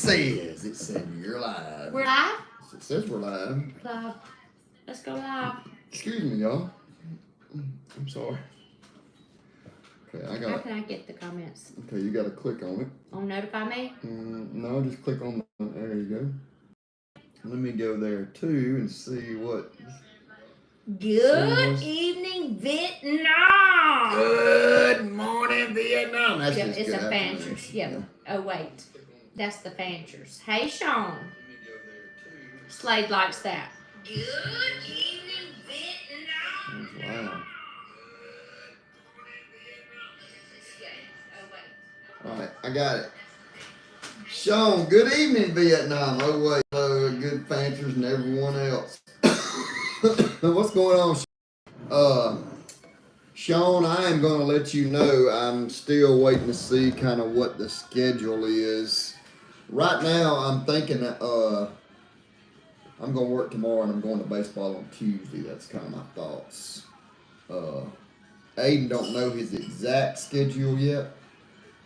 says. It said you're live. We're live? It says we're live. Live. Let's go live. Excuse me, y'all. I'm sorry. Okay, How can I get the comments? Okay, you got to click on it. On notify me? No, just click on there you go. Let me go there too and see what. Good evening, Vietnam. Good morning, Vietnam. That's Yep, just it's good a Fanchers. Yep. Yeah. Oh, wait. That's the Fanchers. Hey, Sean. Slade likes that. Good evening, Vietnam. Wow. All right, I got it. Sean, good evening, Vietnam. Oh, wait. Hello, good Fanchers and everyone else. What's going on, Sean? Sean, I am going to let you know I'm still waiting to see kind of what the schedule is. Right now, I'm thinking that I'm going to work tomorrow and I'm going to baseball on Tuesday. That's kind of my thoughts. Aiden don't know his exact schedule yet,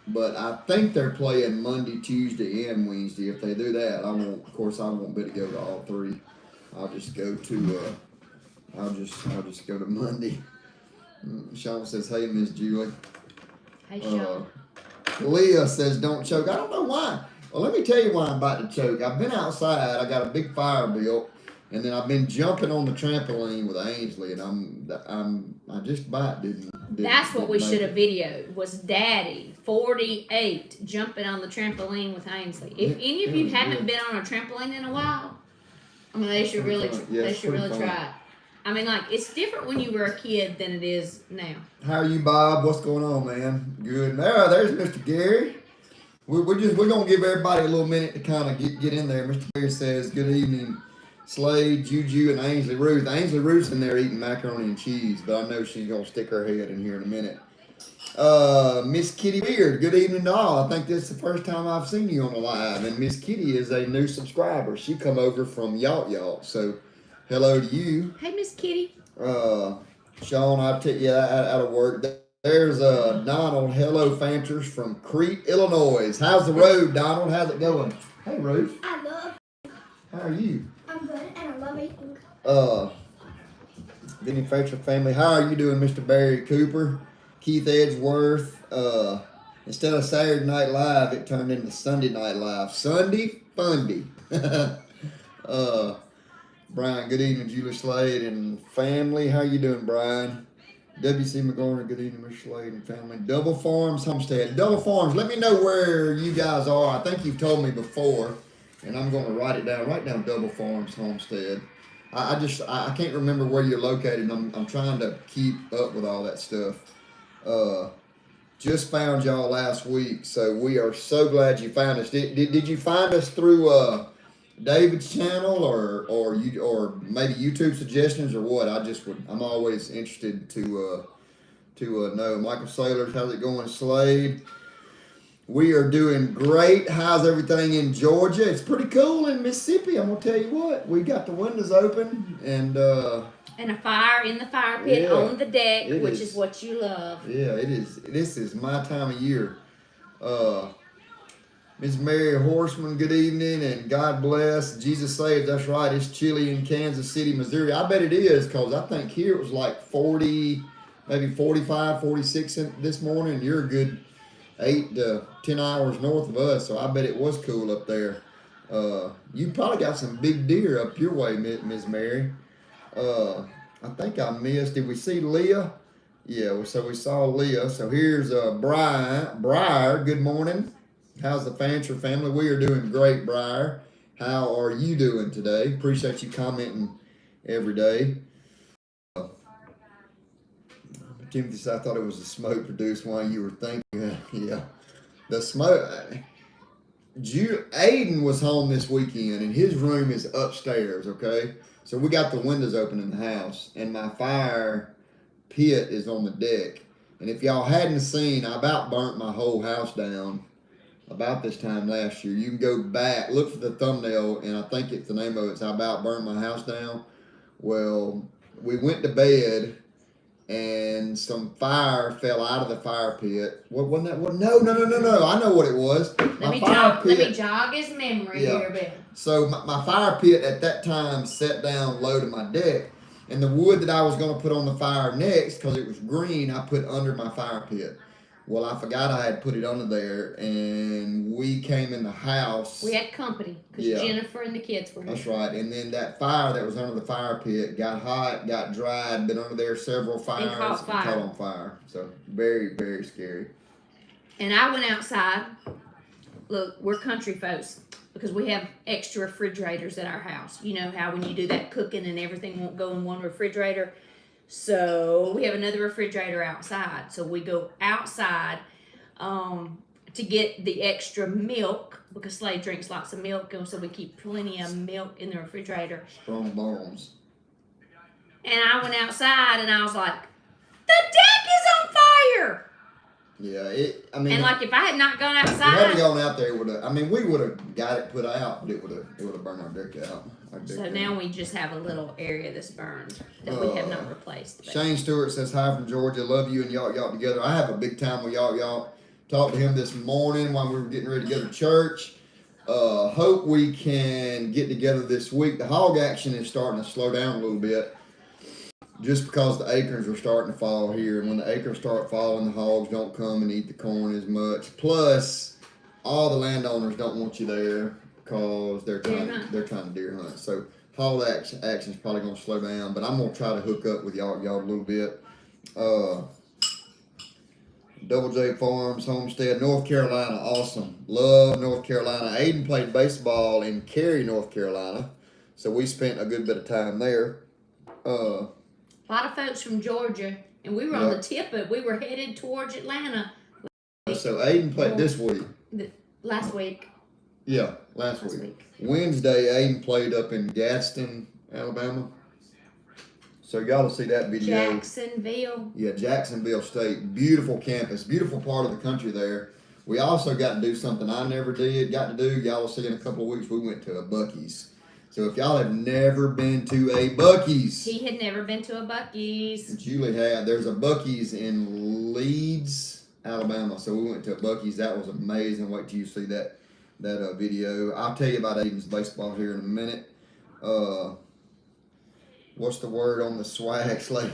but I think they're playing Monday, Tuesday, and Wednesday. If they do that, I won't be able to go to all three. I'll just go to I'll just go to Monday. Sean says, "Hey, Miss Julie." Hey, Sean. Leah says, "Don't choke." I don't know why. Well, let me tell you why I'm about to choke. I've been outside. I got a big fire built, and then I've been jumping on the trampoline with Ainsley, and I just about didn't. That's what we should have videoed. Was Daddy 48 jumping on the trampoline with Ainsley? If any of you haven't been on a trampoline in a while, I mean, they should really try it. I mean, like, it's different when you were a kid than it is now. How are you, Bob? What's going on, man? Good. There's Mr. Gary. We're gonna give everybody a little minute to kind of get in there. Mr. Gary says, "Good evening, Slade, Juju, and Ainsley Ruth." Ainsley Ruth's in there eating macaroni and cheese, but I know she's gonna stick her head in here in a minute. Miss Kitty Beard, good evening to all. I think this is the first time I've seen you on the live, and Miss Kitty is a new subscriber. She come over from Yacht, so hello to you. Hey, Miss Kitty. Sean, I'll take you out of work. There's Donald. Hello, Fanchers from Crete, Illinois. How's the road, Donald? How's it going? Hey, Ruth. I love. How are you? I'm good, and I love eating. Vinny Fancher family. How are you doing, Mr. Barry Cooper? Keith Edgeworth. Instead of Saturday Night Live, it turned into Sunday Night Live. Sunday Fundy. Brian, good evening, Julie Slade and family. How you doing, Brian? W.C. McGorner, good evening, Mr. Slade and family. Double Farms Homestead. Double Farms, let me know where you guys are. I think you've told me before, and I'm going to write it down. Write down Double Farms Homestead. I can't remember where you're located. I'm trying to keep up with all that stuff. Just found y'all last week, so we are so glad you found us. Did you find us through David's channel or maybe YouTube suggestions or what? I'm always interested to know. Michael Sailors, how's it going, Slade? We are doing great. How's everything in Georgia? It's pretty cool in Mississippi. I'm gonna tell you what. We got the windows open and a fire in the fire pit on the deck, which is what you love. Yeah, it is. This is my time of year. Miss Mary Horseman, good evening, and God bless. Jesus saves. That's right. It's chilly in Kansas City, Missouri. I bet it is, because I think here it was like 40, maybe 45, 46 this morning. You're a good 8 to 10 hours north of us, so I bet it was cool up there. You probably got some big deer up your way, Miss Mary. I think I missed. Did we see Leah? Yeah, so we saw Leah. So here's Briar. Good morning. How's the Fancher family? We are doing great, Briar. How are you doing today? Appreciate you commenting every day. Timothy said, I thought it was the smoke produced while you were thinking. Yeah. The smoke. Aiden was home this weekend, and his room is upstairs, okay? So we got the windows open in the house, and my fire pit is on the deck. And if y'all hadn't seen, I about burnt my whole house down about this time last year. You can go back, look for the thumbnail, and I think it's the name of it. It's I about burnt my house down. Well, we went to bed, and some fire fell out of the fire pit. What wasn't that? What? No. I know what it was. Let me jog his memory here a bit. So my fire pit at that time set down low to my deck, and the wood that I was going to put on the fire next, because it was green, I put under my fire pit. Well, I forgot I had put it under there, and we came in the house. We had company because Jennifer and the kids were here. That's right. And then that fire that was under the fire pit got hot, got dried, been under there several fires, and caught on fire. So very, very scary. And I went outside. Look, we're country folks because we have extra refrigerators at our house. You know how when you do that cooking and everything won't go in one refrigerator. So we have another refrigerator outside. So we go outside to get the extra milk because Slade drinks lots of milk, and so we keep plenty of milk in the refrigerator. Strong bones. And I went outside and I was like, the deck is on fire. Yeah, and like if I had not gone outside, if we hadn't gone out there, we would have got it put out, but it would have burned our deck out. So now we just have a little area that's burned that we have not replaced. Shane Stewart says hi from Georgia. Love you and y'all together. I have a big time with y'all. Talked to him this morning while we were getting ready to go to church. Hope we can get together this week. The hog action is starting to slow down a little bit just because the acorns are starting to fall here. And when the acorns start falling, the hogs don't come and eat the corn as much. Plus, all the landowners don't want you there because they're trying to deer hunt. So hog action is probably going to slow down. But I'm going to try to hook up with y'all a little bit. Double J Farms, Homestead, North Carolina, awesome. Love North Carolina. Aiden played baseball in Cary, North Carolina, so we spent a good bit of time there. A lot of folks from Georgia, and we were on the tip of. We were headed towards Atlanta. So Aiden played this week. Last week. Yeah, last week. Wednesday, Aiden played up in Gadsden, Alabama. So y'all will see that video. Jacksonville. Yeah, Jacksonville State. Beautiful campus. Beautiful part of the country there. We also got to do something I never got to do. Y'all will see in a couple of weeks. We went to a Buc-ee's. So if y'all have never been to a Buc-ee's. He had never been to a Buc-ee's. Julie had. There's a Buc-ee's in Leeds, Alabama. So we went to a Buc-ee's. That was amazing. Wait till you see that video. I'll tell you about Aiden's baseball here in a minute. What's the word on the swag slate?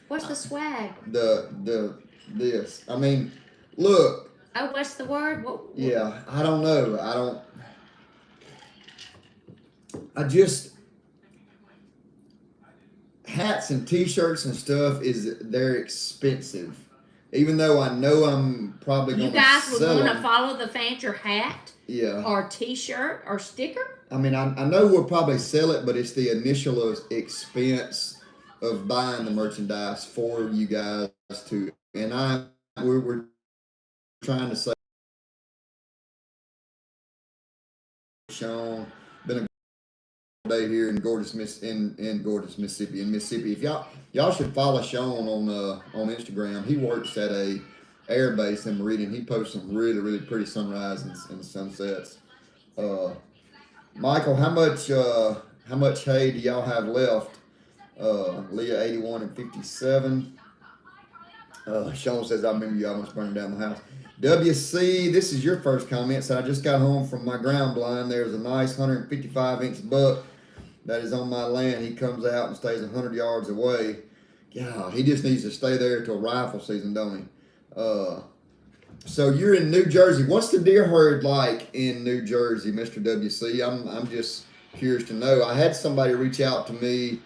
What's the swag? This. I mean, look. Oh, what's the word? What? Yeah, I don't know. Hats and T-shirts and stuff they're expensive. Even though I know I'm probably going to sell them. You guys would want to follow the Fancher hat? Yeah. Or T-shirt or sticker? I mean, I know we'll probably sell it, but it's the initial expense of buying the merchandise for you guys to. And we're trying to say, Sean, been a day here in gorgeous Mississippi. If y'all should follow Sean on Instagram. He works at a air base in Meridian. He posts some really, really pretty sunrises and sunsets. Michael, how much hay do y'all have left? Leah 81 and 57. Sean says, I remember you almost burning down the house. WC, this is your first comment. So I just got home from my ground blind. There's a nice 155-inch buck that is on my land. He comes out and stays 100 yards away. God, he just needs to stay there till rifle season, don't he? So you're in New Jersey. What's the deer herd like in New Jersey, Mr. WC? I'm just curious to know. I had somebody reach out to me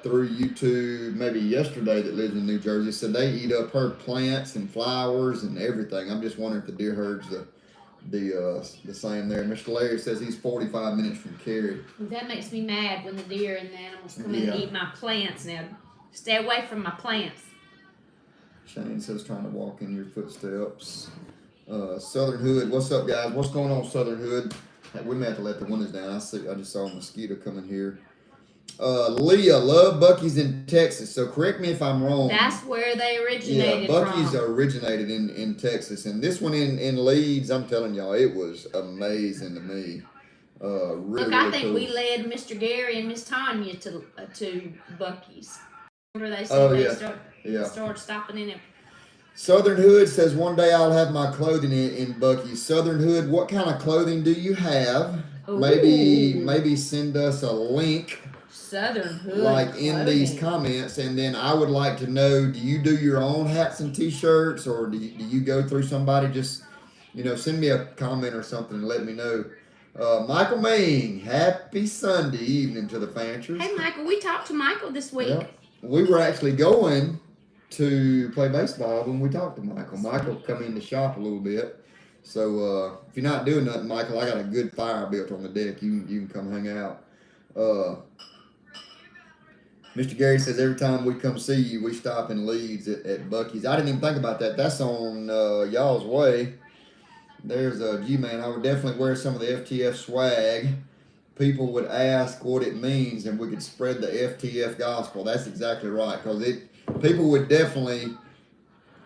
through YouTube maybe yesterday that lives in New Jersey. Said they eat up her plants and flowers and everything. I'm just wondering if the deer herd's the same there. Mr. Larry says he's 45 minutes from Cary. That makes me mad when the deer and the animals come in and eat my plants. Now, stay away from my plants. Shane says trying to walk in your footsteps. Southern Hood, what's up, guys? What's going on, Southern Hood? We may have to let the windows down. I just saw a mosquito coming here. Leah, love Buc-ee's in Texas. So correct me if I'm wrong. That's where they originated from. Buc-ee's originated in Texas, and this one in Leeds, I'm telling y'all, it was amazing to me. Really, Look, I really think cool. we led Mr. Gary and Miss Tanya to Buc-ee's. Where they said yeah. start stopping in it. Southern Hood says one day I'll have my clothing in Bucky's. Southern Hood, what kind of clothing do you have? Ooh. Maybe send us a link. Southern Hood Like clothing. in these comments, and then I would like to know: do you do your own hats and T-shirts, or do you go through somebody? Just send me a comment or something and let me know. Michael Main, happy Sunday evening to the Fanchers. Hey, Michael, we talked to Michael this week. Yeah. We were actually going to play baseball when we talked to Michael. Michael come in the shop a little bit. So if you're not doing nothing, Michael, I got a good fire built on the deck. You can come hang out. Mr. Gary says every time we come see you, we stop in Leeds at Bucky's. I didn't even think about that. That's on y'all's way. There's a G-Man. I would definitely wear some of the FTF swag. People would ask what it means, and we could spread the FTF gospel. That's exactly right, because people would definitely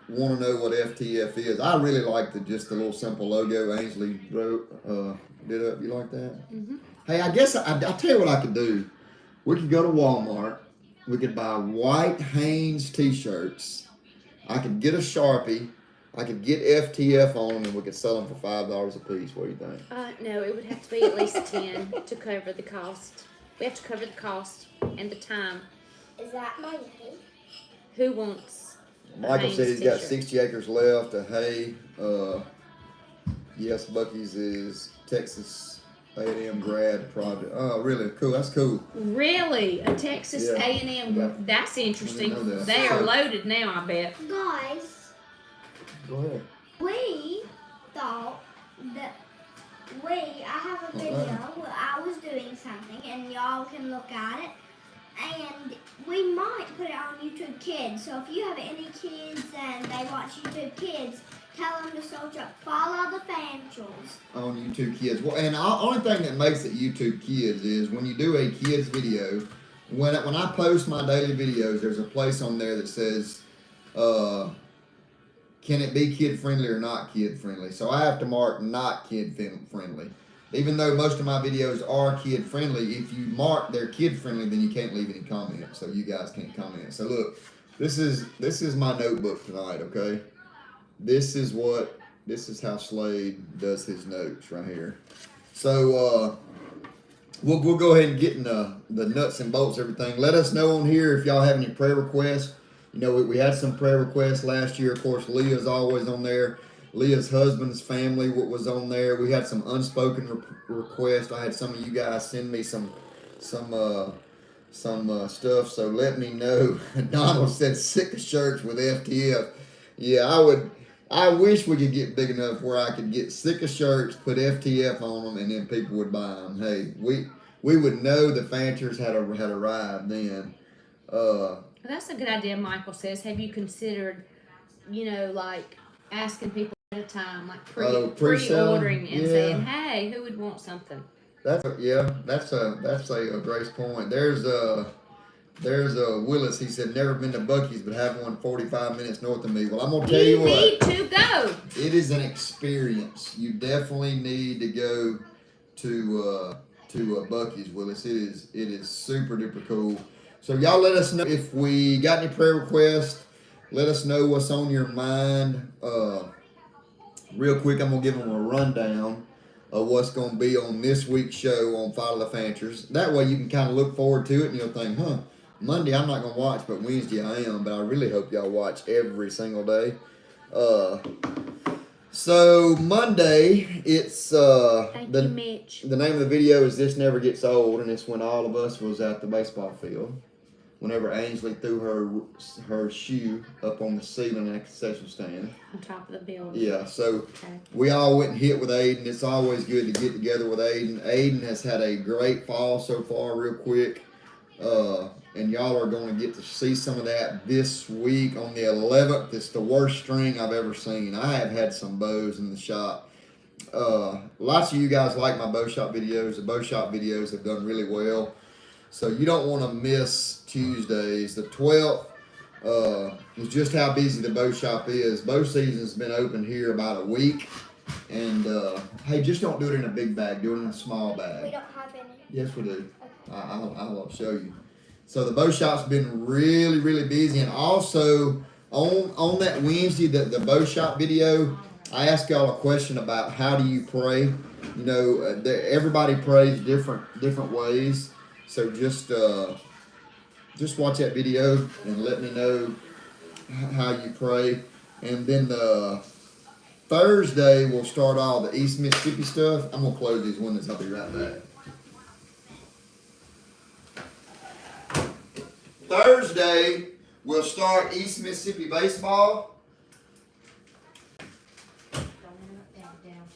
want to know what FTF is. I really like just the little simple logo Ainsley did up. You like that? Mm-hmm. Hey, I guess I'll tell you what I could do. We could go to Walmart. We could buy white Hanes T-shirts. I could get a Sharpie. I could get FTF on them, and we could sell them for $5 a piece. What do you think? No, it would have to be at least 10 to cover the cost. We have to cover the cost and the time. Is that my name? Who wants? Michael said he's got 60 acres left of hay. Yes, Bucky's is Texas A&M grad project. Oh, really? Cool. That's cool. Really? A Texas A&M? Yeah. That's interesting. That. They are loaded now, I bet. Guys. Go ahead. We thought that I have a video where I was doing something, and y'all can look at it, and we might put it on YouTube Kids. So if you have any kids and they watch YouTube Kids, tell them to search up Follow the Fanchers on YouTube Kids. Well, and the only thing that makes it YouTube Kids is when you do a kids video. When I post my daily videos, there's a place on there that says, can it be kid friendly or not kid friendly? So I have to mark not kid friendly. Even though most of my videos are kid friendly, if you mark they're kid friendly, then you can't leave any comments. So you guys can't comment. So look, this is my notebook tonight, okay? This is how Slade does his notes right here. So we'll go ahead and get in the nuts and bolts, everything. Let us know on here if y'all have any prayer requests. We had some prayer requests last year. Of course, Leah's always on there. Leah's husband's family was on there. We had some unspoken requests. I had some of you guys send me some stuff. So let me know. Donald said sick of shirts with FTF. Yeah, I wish we could get big enough where I could get sick of shirts, put FTF on them, and then people would buy them. Hey, we would know the Fanchers had arrived then. That's a good idea, Michael says. Have you considered, like asking people at a time, like pre-ordering and saying, hey, who would want something? That's a great point. There's a Willis. He said never been to Bucky's, but have one 45 minutes north of me. Well, I'm gonna tell you what. You need to go. It is an experience. You definitely need to go to Bucky's, Willis. It is super duper cool. So y'all let us know if we got any prayer requests. Let us know what's on your mind. Real quick, I'm going to give them a rundown of what's going to be on this week's show on Follow the Fanchers. That way you can kind of look forward to it and you'll think, Monday I'm not going to watch, but Wednesday I am. But I really hope y'all watch every single day. So Monday, it's Thank you, Mitch. The name of the video is This Never Gets Old, and it's when all of us was at the baseball field. Whenever Ainsley threw her shoe up on the ceiling at the concession stand. On top of the building. Yeah, so we all went and hit with Aiden. It's always good to get together with Aiden. Aiden has had a great fall so far, real quick. And y'all are going to get to see some of that this week on the 11th. It's the worst string I've ever seen. I have had some bows in the shop. Lots of you guys like my bow shop videos. The bow shop videos have done really well. So you don't want to miss Tuesdays. The 12th is just how busy the bow shop is. Bow season's been open here about a week. And, hey, just don't do it in a big bag. Do it in a small bag. We don't have any. Yes, we do. Okay. I'll show you. So the bow shop's been really, really busy. And also on that Wednesday, the bow shop video, I asked y'all a question about how do you pray. You know, everybody prays different ways. So just watch that video and let me know how you pray. And then the Thursday we'll start all the East Mississippi stuff. I'm gonna close these windows. I'll be right back. Thursday we'll start East Mississippi baseball.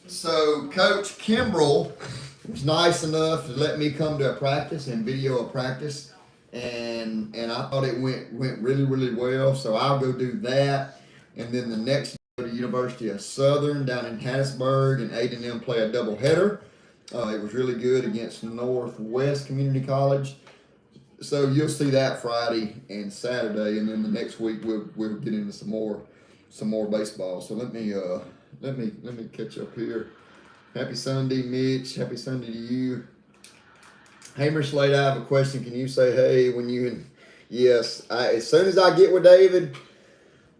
So Coach Kimbrell was nice enough to let me come to a practice and video a practice, and I thought it went really, really well. So I'll go do that, and then the next day go to University of Southern down in Hattiesburg, and Aiden and them play a doubleheader. It was really good against Northwest Community College. So you'll see that Friday and Saturday, and then the next week we'll get into some more baseball. So let me catch up here. Happy Sunday, Mitch. Happy Sunday to you. Hamer Slade, I have a question. Can you say hey when you? Yes. As soon as I get with David,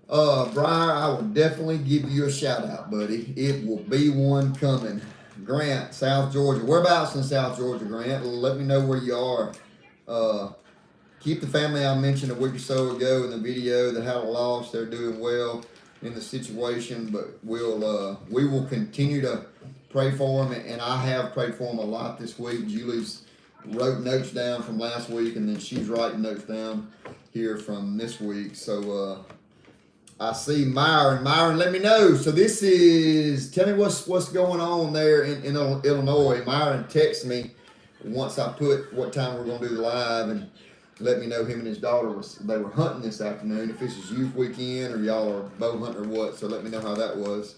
Briar, I will definitely give you a shout out, buddy. It will be one coming. Grant, South Georgia. Whereabouts in South Georgia, Grant? Let me know where you are. Keep the family I mentioned a week or so ago in the video that had a loss. They're doing well in the situation, but we will continue to pray for them, and I have prayed for them a lot this week. Julie's wrote notes down from last week, and then she's writing notes down here from this week. So I see Myron. Myron, let me know. So this is, tell me what's going on there in Illinois. Myron texted me once I put what time we're going to do the live, and let me know him and his daughter they were hunting this afternoon. If this is youth weekend or y'all are bow hunting or what, so let me know how that was.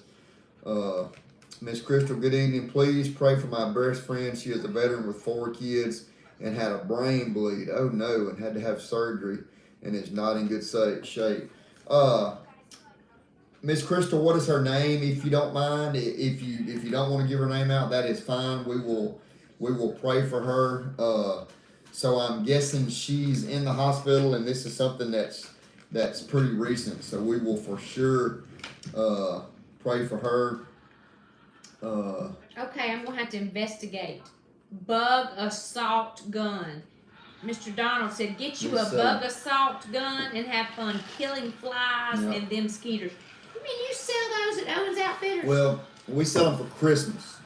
Miss Crystal, good evening. Please pray for my best friend. She is a veteran with 4 kids and had a brain bleed. Oh no, and had to have surgery and is not in good shape. Miss Crystal, what is her name? If you don't mind, if you don't want to give her name out, that is fine. We will pray for her. So I'm guessing she's in the hospital, and this is something that's pretty recent. So we will for sure pray for her. Okay, I'm gonna have to investigate. Bug assault gun. Mr. Donald said, get you a bug assault gun and have fun killing flies and them mosquitoes. You mean you sell those at Owens Outfitters? Well, we sell them for Christmas.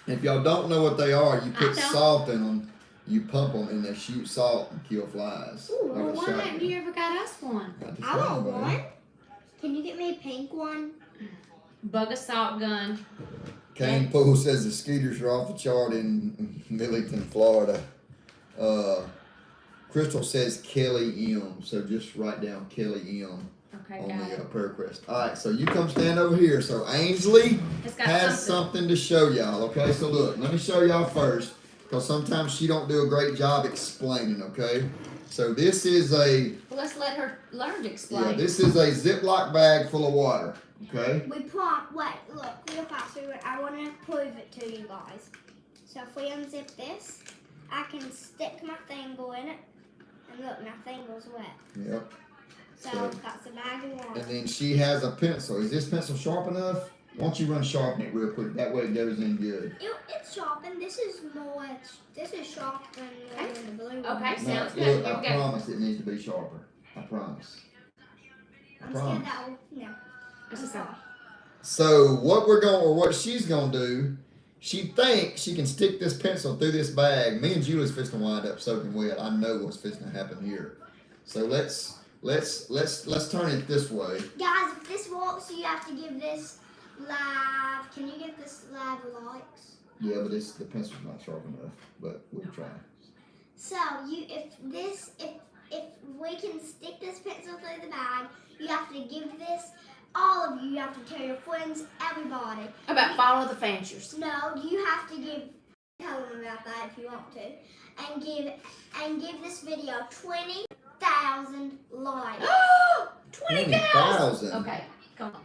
If y'all don't know what they are, you put salt in them, you pump them, and they shoot salt and kill flies. Ooh, well, why haven't you ever got us one? I want one. Can you get me a pink one? Bug assault gun. Kane Poole says the skeeters are off the chart in Millington, Florida. Crystal says Kelly M. So just write down Kelly M. Okay, on got the prayer crest. All right, so you come stand over here. So Ainsley has something to show y'all. Okay, so look, let me show y'all first, because sometimes she don't do a great job explaining. Okay, so this is a. Well, let's let her learn to explain. Yeah, this is a Ziploc bag full of water. Okay. Wait, look, real fast. I want to prove it to you guys. So if we unzip this, I can stick my thimble in it, and look, my thimble's wet. Yep. So that's a bag of water. And then she has a pencil. Is this pencil sharp enough? Why don't you run sharpen it real quick? That way it goes in good. It's sharpened. This is sharper than the blue one. Okay, sounds good. Look, I promise it needs to be sharper. I promise. I'm scared that will, no. So what she's gonna do, she thinks she can stick this pencil through this bag. Me and Julie's fixing to wind up soaking wet. I know what's fixing to happen here. So let's turn it this way. Guys, if this works, you have to give this live. Can you give this live likes? Yeah, but the pencil's not sharp enough. But we'll try. So if we can stick this pencil through the bag, you have to give this. All of you have to tell your friends, everybody. About follow the Fanchers. No, you have to tell them about that if you want to, and give this video 20,000 likes. 20,000. Okay, come on.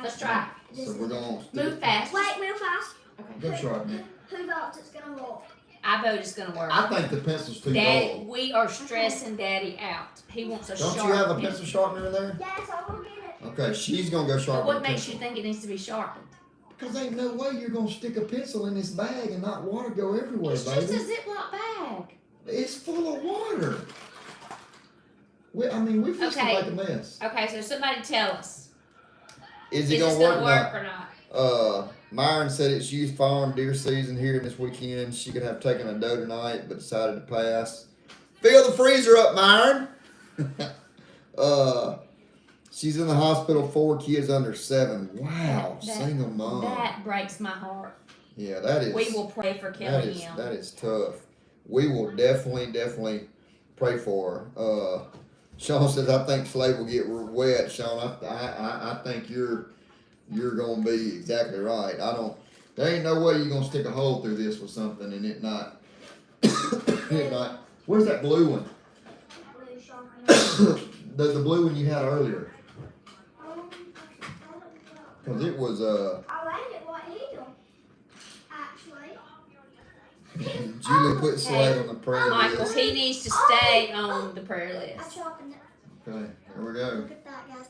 Let's try. So we're gonna move fast. Wait, real fast. Okay. Go sharpen it. Who votes it's gonna work? I vote it's gonna work. I think the pencil's too Daddy, dull. we are stressing Daddy out. He wants a Don't sharp you have a pencil. pencil sharpener in there? Yes, I'll go get it. Okay, she's gonna go But sharpen what the makes pencil. you think it needs to be sharpened? Because ain't no way you're gonna stick a pencil in this bag and not water go everywhere, It's baby. just a Ziploc bag. It's full of water. We fixed Okay. to make a mess. Okay, so somebody tell us. Is Is it this gonna work gonna or work not? or not? Myron said it's youth farm deer season here this weekend. She could have taken a doe tonight, but decided to pass. Fill the freezer up, Myron. She's in the hospital. 4 kids under 7. Wow, single mom. That breaks my heart. Yeah, that is. We will pray for Kelly. That is tough. We will definitely pray for her. Sean says, I think Slade will get wet. Sean, I think you're gonna be exactly right. There ain't no way you're gonna stick a hole through this with something and it not. Where's that blue one? Blue sharpener. The blue one you had earlier. Cause it was I landed what heel, actually. Julie put Slade on the prayer Michael, list. he needs to stay on the prayer I list. sharpened it. Okay, here we go. Look at that, guys.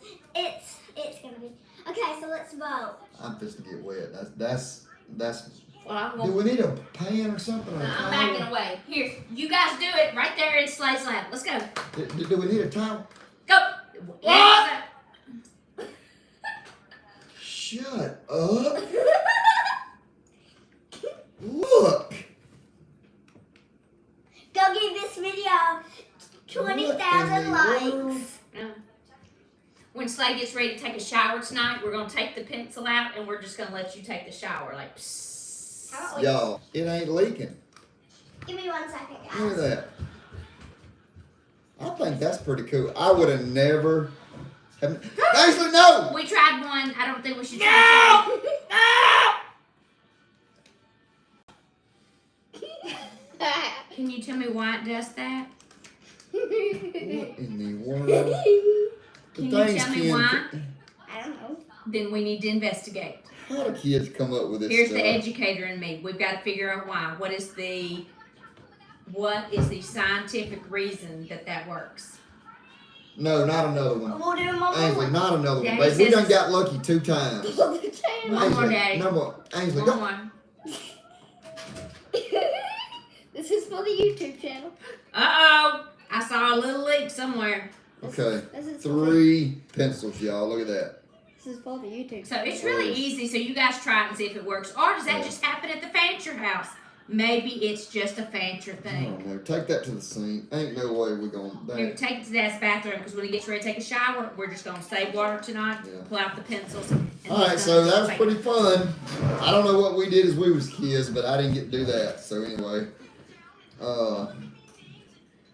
It's gonna be okay. So let's vote. I'm just to get wet. That's. Well, I'm Do gonna. we need a pan or something? Or a I'm towel? backing away. Here, you guys do it right there in Slade's lap. Let's go. Do we need a towel? Go. Yeah. Shut up. Look. Go give this video 20,000 likes. When Slade gets ready to take a shower tonight, we're gonna take the pencil out and we're just gonna let you take the shower. Like, psst. How about we- Y'all, it ain't leaking. Give me 1 second, guys. Look at that. I think that's pretty cool. I would have never. Actually, no. We tried one. I don't think we should try two. Can you tell me why it does that? What in the world? Can you tell me why? I don't know. Then we need to investigate. How do kids come up with this Here's stuff? the educator in me. We've got to figure out why. What is the scientific reason that works? No, not another one. We'll do them all. Ainsley, not another one, Daddy babe. We says done it's- got lucky 2 times. One more, Ainsley, Daddy. no more. Ainsley, One go. more. This is for the YouTube channel. Uh-oh. I saw a little leak somewhere. Okay. This is 3 pencils, y'all. Look at that. This is for the YouTube. So it's really easy. So you guys try it and see if it works. Or does that Yeah. just happen at the Fancher house? Maybe it's just a Fancher I thing. don't know. Take that to the sink. Ain't no way we're going Here, to. take it to Dad's bathroom because when he gets ready to take a shower, we're just going to save water tonight, Yeah. pull out the pencils. And Alright, he's so gonna that was take- pretty fun. I don't know what we did as we was kids, but I didn't get to do that. So anyway.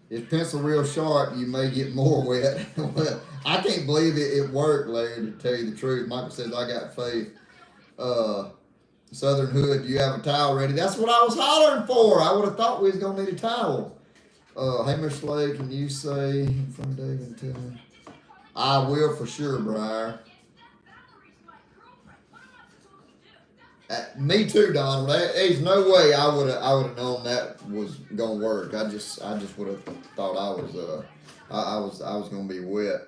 If pencil real sharp, you may get more wet. Well, I can't believe it worked, Larry, to tell you the truth. Michael says, I got faith. Southern Hood, do you have a towel ready? That's what I was hollering for. I would have thought we was going to need a towel. Hey, Mr. Slade, can you say from David and tell me? I will for sure, Briar. Me too, Donald. There's no way I would have known that was gonna work. I just would have thought I was gonna be wet.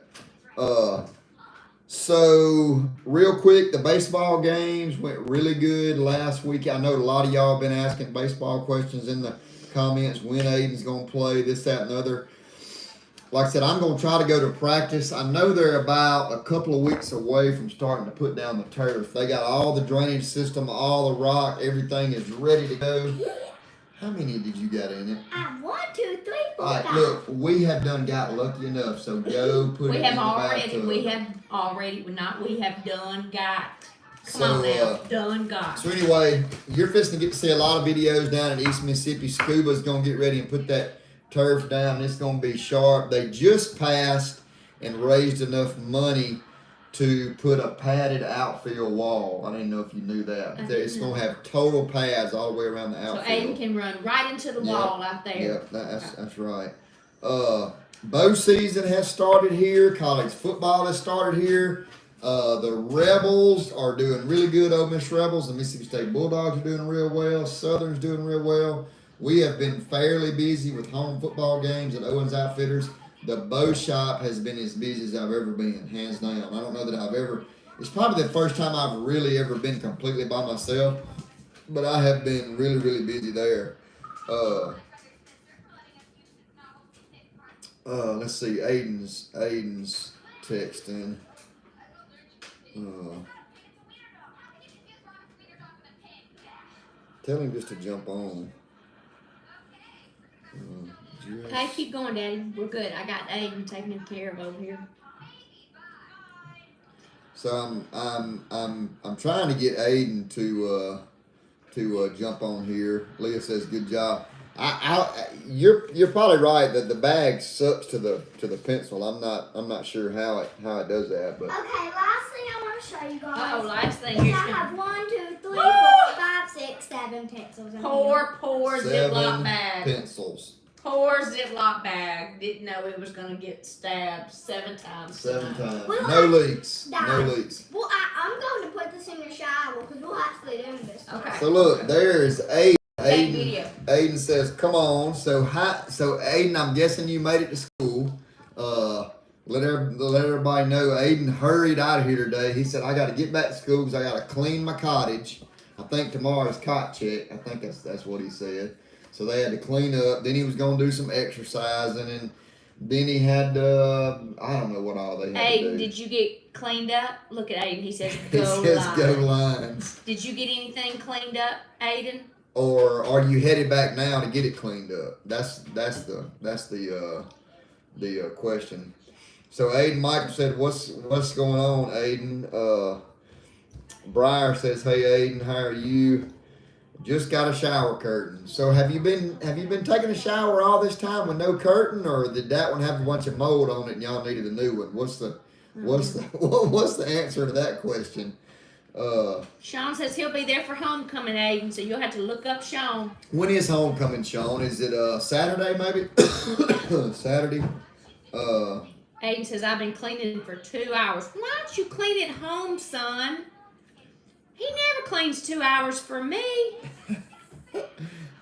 So real quick, the baseball games went really good last week. I know a lot of y'all been asking baseball questions in the comments. When Aiden's gonna play, this, that, and the other. Like I said, I'm going to try to go to practice. I know they're about a couple of weeks away from starting to put down the turf. They got all the drainage system, all the rock, everything is ready to go. How many did you got in it? 1, 2, 3, 4, All right, 5. look, we have done got lucky enough, so go put it in the bathtub. we have done got. Come So, on now, done got. So anyway, you're fixing to get to see a lot of videos down in East Mississippi. Scuba's going to get ready and put that turf down. It's going to be sharp. They just passed and raised enough money to put a padded outfield wall. I didn't know if you knew that. It's going to have total pads all the way around the So outfield. Aiden can run right into the wall out there. Yep, that's right. Bow season has started here. College football has started here. The Rebels are doing really good. Ole Miss Rebels. The Mississippi State Bulldogs are doing real well. Southern's doing real well. We have been fairly busy with home football games at Owens Outfitters. The bow shop has been as busy as I've ever been, hands down. I don't know that I've ever. It's probably the first time I've really ever been completely by myself, but I have been really, really busy there. Let's see. Aiden's texting. Tell him just to jump on. Hey, keep going, Daddy. We're good. I got Aiden taken care of over here. So I'm trying to get Aiden to jump on here. Leah says good job. You're probably right that the bag sucks to the pencil. I'm not sure how it does that, but okay. Last thing I want to show you guys. Oh, last thing. Is I have 1, 2, 3, 4, 5, 6, 7 pencils in Poor seven Ziploc bag. pencils. Poor Ziploc bag. Didn't know it was gonna get stabbed 7 times. 7 times. We'll No leaks. die. No leaks. Well, I'm going to put this in your shower because we'll actually do this. Okay. So look, there's Aiden. Video. Aiden says, "Come on." So Aiden, I'm guessing you made it to school. Let everybody know Aiden hurried out of here today. He said, "I got to get back to school because I got to clean my cottage. I think tomorrow's cot check. I think that's what he said." So they had to clean up. Then he was going to do some exercising, and then he had I don't know what all they had Aiden, to do. did you get cleaned up? Look at Aiden. He says He go says live. go Lions. Did you get anything cleaned up, Aiden? Or are you headed back now to get it cleaned up? That's the question. So Aiden Michael said, "What's going on, Aiden?" Briar says, "Hey Aiden, how are you? Just got a shower curtain. So have you been taking a shower all this time with no curtain, or did that one have a bunch of mold on it and y'all needed a new one? What's the answer to that question?" Sean says he'll be there for homecoming, Aiden, so you'll have to look up Sean. When is homecoming, Sean? Is it Saturday maybe? Saturday? Aiden says I've been cleaning for 2 hours. Why don't you clean at home, son? He never cleans 2 hours for me.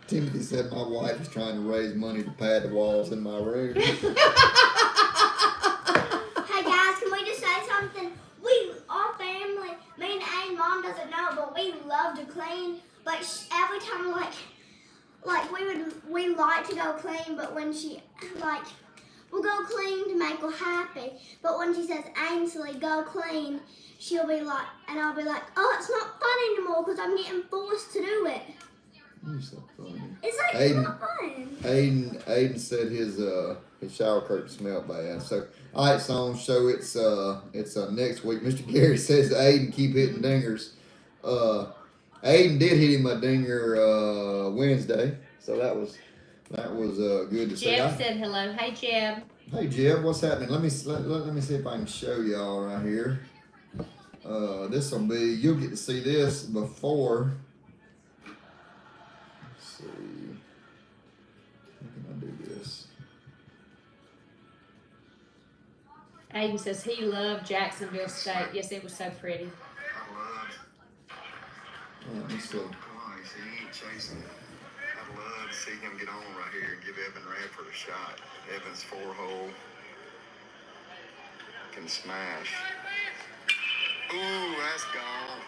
Timothy said my wife is trying to raise money to pad the walls in my room. Hey guys, can we just say something? Our family, me and Aiden, Mom doesn't know, but we love to clean. But every time, we like to go clean, but when she we'll go clean to make her happy. But when she says, "Ainsley, go clean," she'll be like, and I'll be like, "Oh, it's not fun anymore because I'm getting forced to do it." You're so funny. It's not fun. Aiden said his shower curtain smelled bad. So all right, so it's next week. Mr. Gary says Aiden keep hitting dingers. Aiden did hit him a dinger Wednesday, so that was good to see. Jeb said hello. Hey Jeb. Hey Jeb, what's happening? Let me see if I can show y'all right here. This will be, you'll get to see this before. Let's see. How can I do this? Aiden says he loved Jacksonville State. Yes, it was so pretty. Let me see. I'd love to see him get on right here and give Evan Radford a shot. Evan's 4-hole can smash. Ooh, that's gone.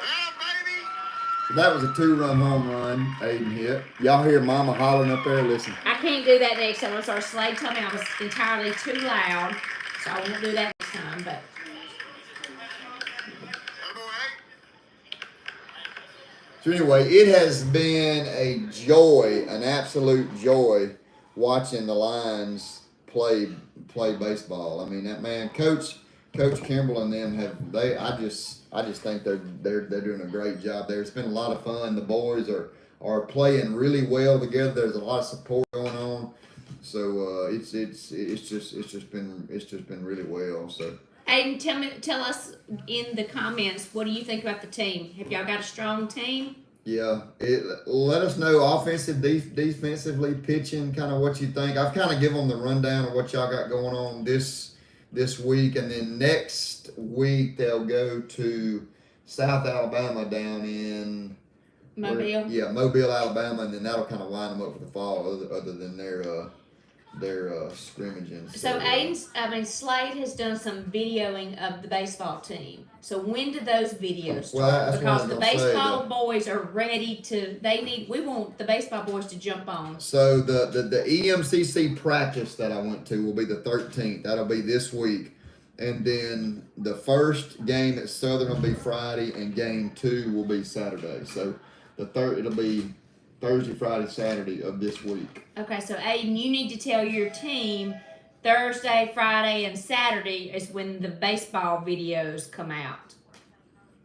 Ah, baby. That was a 2-run home run Aiden hit. Y'all hear Mama hollering up there? Listen. I can't do that next time. So Slade told me I was entirely too loud, so I won't do that next time. But So anyway, it has been a joy, an absolute joy, watching the Lions play baseball. I mean, that man, Coach Kimball and them I just think they're doing a great job there. It's been a lot of fun. The boys are playing really well together. There's a lot of support going on. So it's just been really well. So Aiden, tell us in the comments, what do you think about the team? Have y'all got a strong team? yeah, let us know offensive, defensively, pitching, kind of what you think. I've kind of given them the rundown of what y'all got going on this week, and then next week they'll go to South Alabama down in Mobile. Yeah, Mobile, Alabama, and then that'll kind of line them up for the fall, other than their scrimmaging. So Slade has done some videoing of the baseball team. So when do those videos start? Well, because the baseball boys are ready to. We want the baseball boys to jump on. So the EMCC practice that I went to will be the 13th. That'll be this week, and then the first game at Southern will be Friday, and game 2 will be Saturday. So it'll be Thursday, Friday, Saturday of this week. Okay, so Aiden, you need to tell your team Thursday, Friday, and Saturday is when the baseball videos come out.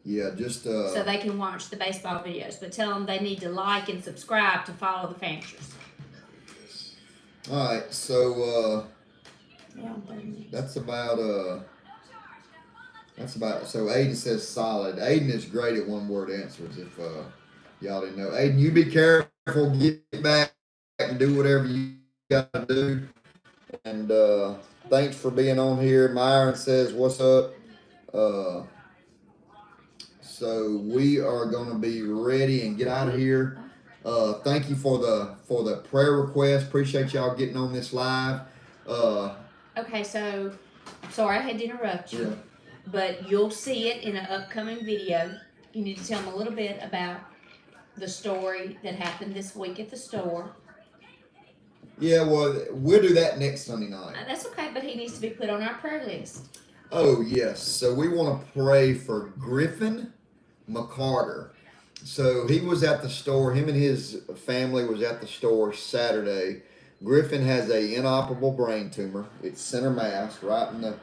Yeah, just so they can watch the baseball videos, but tell them they need to like and subscribe to follow the Fanchers. All right, so Yeah, that's about so Aiden says solid. Aiden is great at one-word answers. If y'all didn't know, Aiden, you be careful. Get back and do whatever you got to do. And thanks for being on here. Myron says, "What's up?" So we are going to be ready and get out of here. Thank you for the prayer request. Appreciate y'all getting on this live. Okay, so sorry I had to interrupt you, but you'll see it in an upcoming video. You need to tell them a little bit about the story that happened this week at the store. Yeah, well, we'll do that next Sunday night. That's okay, but he needs to be put on our prayer list. Oh, yes. So we want to pray for Griffin McCarter. So he was at the store. Him and his family was at the store Saturday. Griffin has a inoperable brain tumor. It's center mass, right in the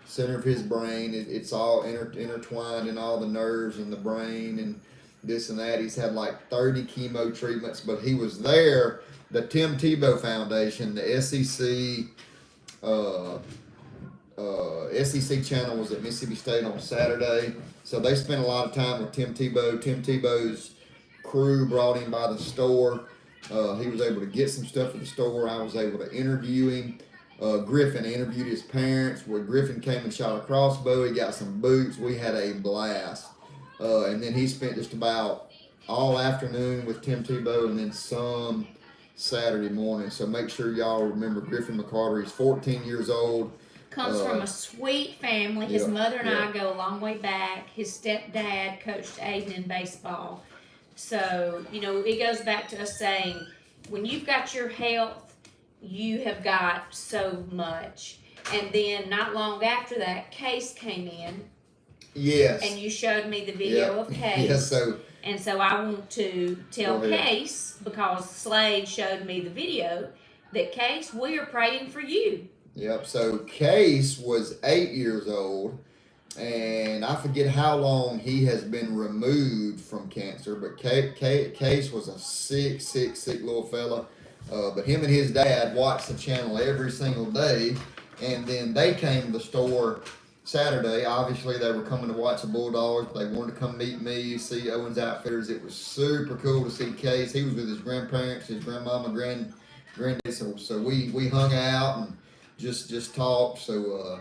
center of his brain. It's all intertwined in all the nerves in the brain and this and that. He's had like 30 chemo treatments, but he was there. The Tim Tebow Foundation, the SEC channel was at Mississippi State on Saturday. So they spent a lot of time with Tim Tebow. Tim Tebow's crew brought him by the store. He was able to get some stuff at the store. I was able to interview him. Griffin interviewed his parents. Where Griffin came and shot a crossbow. He got some boots. We had a blast. And then he spent just about all afternoon with Tim Tebow and then some Saturday morning. So make sure y'all remember Griffin McCarter. He's 14 years old. Comes from a sweet family. His mother and I go a long way back. His stepdad coached Aiden in baseball. So, it goes back to us saying, when you've got your health, you have got so much. And then not long after that, Case came in. Yes. And you showed me the video of Case. Yes, And so I want to tell Case, because Slade showed me the video, that Case, we are praying for you. Yep. So Case was 8 years old, and I forget how long he has been removed from cancer, but Case was a sick little fella. But him and his dad watched the channel every single day, and then they came to the store Saturday. Obviously, they were coming to watch the Bulldogs. They wanted to come meet me, see Owens Outfitters. It was super cool to see Case. He was with his grandparents, his grandmama, granddad. So we hung out and just talked. So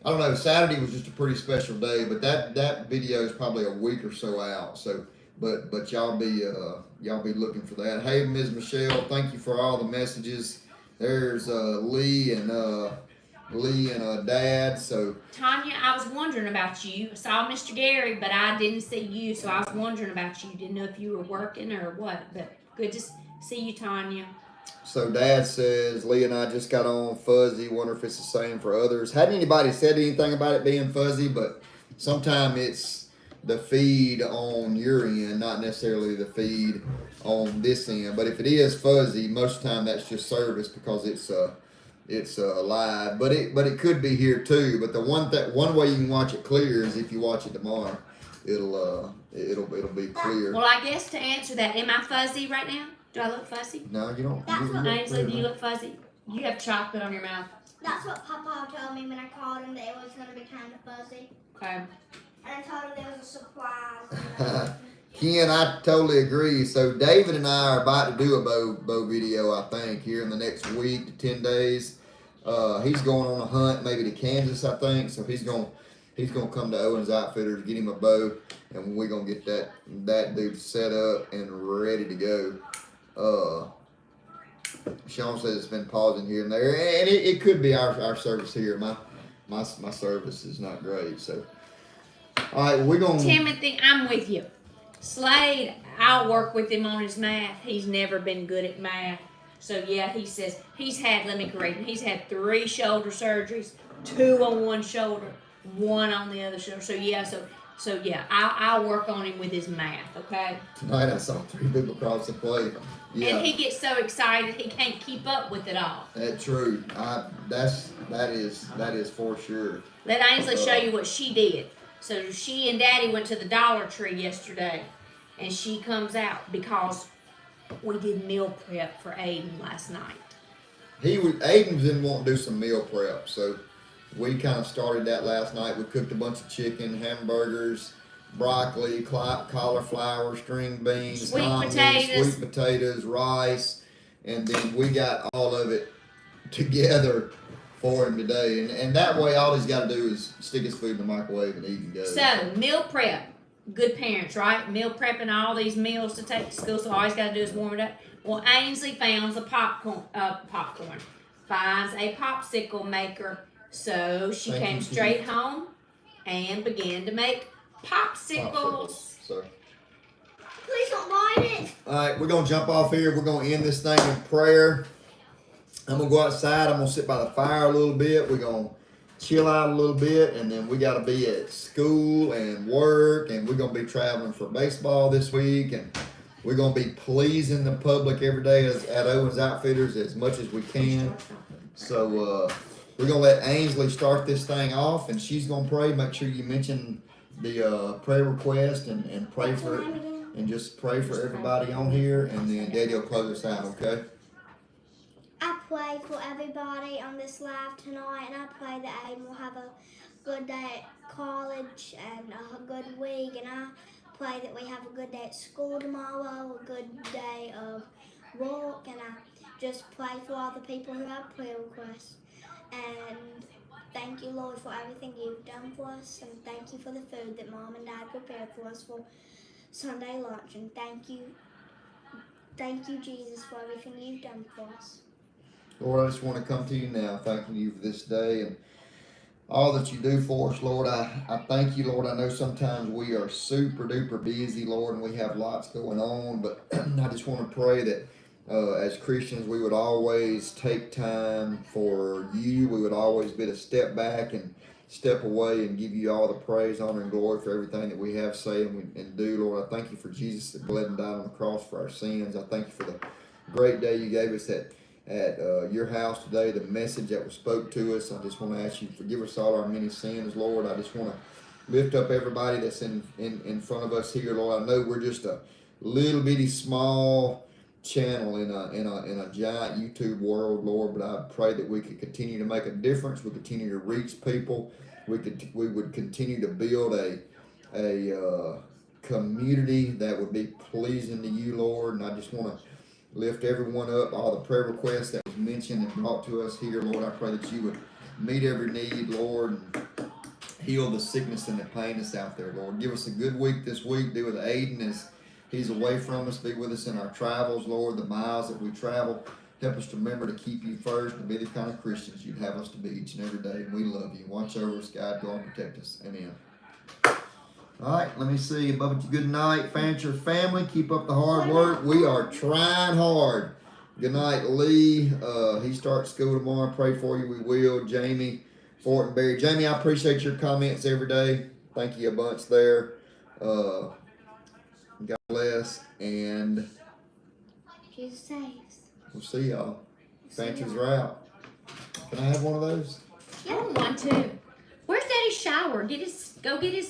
I don't know. Saturday was just a pretty special day, but that video is probably a week or so out. So, but y'all be looking for that. Hey, Ms. Michelle, thank you for all the messages. There's Lee and Dad. So Tanya, I was wondering about you. I saw Mr. Gary, but I didn't see you, so I was wondering about you. Didn't know if you were working or what, but good to see you, Tanya. So Dad says, Lee and I just got on fuzzy. Wonder if it's the same for others. Hadn't anybody said anything about it being fuzzy, but sometimes it's the feed on your end, not necessarily the feed on this end. But if it is fuzzy, most of the time that's just service because it's live. But it could be here too. But the one way you can watch it clear is if you watch it tomorrow. It'll be clear. Well, I guess to answer that, am I fuzzy right now? Do I look fuzzy? No, you don't. Ainsley, do you look fuzzy? You have chocolate on your mouth. That's what Papa told me when I called him, that it was going to be kind of fuzzy. Okay. And I told him there was a surprise. Ken, I totally agree. So David and I are about to do a bow video, I think, here in the next week to 10 days. He's going on a hunt, maybe to Kansas, I think. So he's going he's gonna come to Owens Outfitters, get him a bow, and we're gonna get that dude set up and ready to go. Sean says it's been pausing here and there, and it could be our service here. My service is not great, so. All right, we're gonna. Timothy, I'm with you. Slade, I'll work with him on his math. He's never been good at math. So yeah, he says he's had, let me correct him, he's had 3 shoulder surgeries, 2 on one shoulder, 1 on the other shoulder. So yeah, I'll work on him with his math, okay? Tonight I saw 3 people cross the plate. Yeah. And he gets so excited he can't keep up with it all. That's true. That is for sure. Let Ainsley show you what she did. So she and Daddy went to the Dollar Tree yesterday, and she comes out because we did meal prep for Aiden last night. Aiden didn't want to do some meal prep, so we kind of started that last night. We cooked a bunch of chicken, hamburgers, broccoli, cauliflower, string beans, sweet potatoes, rice, and then we got all of it together for him today. And that way, all he's got to do is stick his food in the microwave and eat and go. So, meal prep. Good parents, right? Meal prepping all these meals to take to school, so all he's got to do is warm it up. Well, Ainsley finds a popcorn, finds a popsicle maker. So she came straight home and began to make popsicles. So. Please don't light it. All right, we're going to jump off here. We're going to end this thing in prayer. I'm going to go outside. I'm going to sit by the fire a little bit. We're going to chill out a little bit, and then we got to be at school and work, and we're going to be traveling for baseball this week, and we're going to be pleasing the public every day at Owens Outfitters as much as we can. So we're going to let Ainsley start this thing off, and she's going to pray. Make sure you mention the prayer request and pray for it, and just pray for everybody on here, and then Daddy will close us out, okay? I pray for everybody on this live tonight, and I pray that Aiden will have a good day at college and a good week, and I pray that we have a good day at school tomorrow, a good day of work, and I just pray for all the people who have prayer requests. And thank you, Lord, for everything you've done for us, and thank you for the food that Mom and Dad prepared for us for Sunday lunch, and thank you, Jesus, for everything you've done for us. Lord, I just want to come to you now, thanking you for this day and all that you do for us, Lord. I thank you, Lord. I know sometimes we are super duper busy, Lord, and we have lots going on, but I just want to pray that as Christians, we would always take time for you. We would always be to step back and step away and give you all the praise, honor, and glory for everything that we have, say, and do, Lord. I thank you for Jesus that bled and died on the cross for our sins. I thank you for the great day you gave us at your house today, the message that was spoke to us. I just want to ask you to forgive us all our many sins, Lord. I just want to lift up everybody that's in front of us here, Lord. I know we're just a little bitty small channel in a giant YouTube world, Lord, but I pray that we could continue to make a difference. We continue to reach people. We would continue to build a community that would be pleasing to you, Lord. And I just want to lift everyone up, all the prayer requests that was mentioned and brought to us here, Lord. I pray that you would meet every need, Lord, and heal the sickness and the pain that's out there, Lord. Give us a good week this week. Be with Aiden as he's away from us. Be with us in our travels, Lord, the miles that we travel. Help us to remember to keep you first and be the kind of Christians you'd have us to be each and every day. And we love you. Watch over us, God. Go and protect us. Amen. All right, let me see. Above it, good night, Fanchers family. Keep up the hard work. We are trying hard. Good night, Lee. He starts school tomorrow. Pray for you. We will. Jamie, Fortenberry. Jamie, I appreciate your comments every day. Thank you a bunch there. God bless. And Jesus saves. We'll see y'all. Fanchers are out. Can I have one of those? I want one too. Where's Daddy's shower? Go get his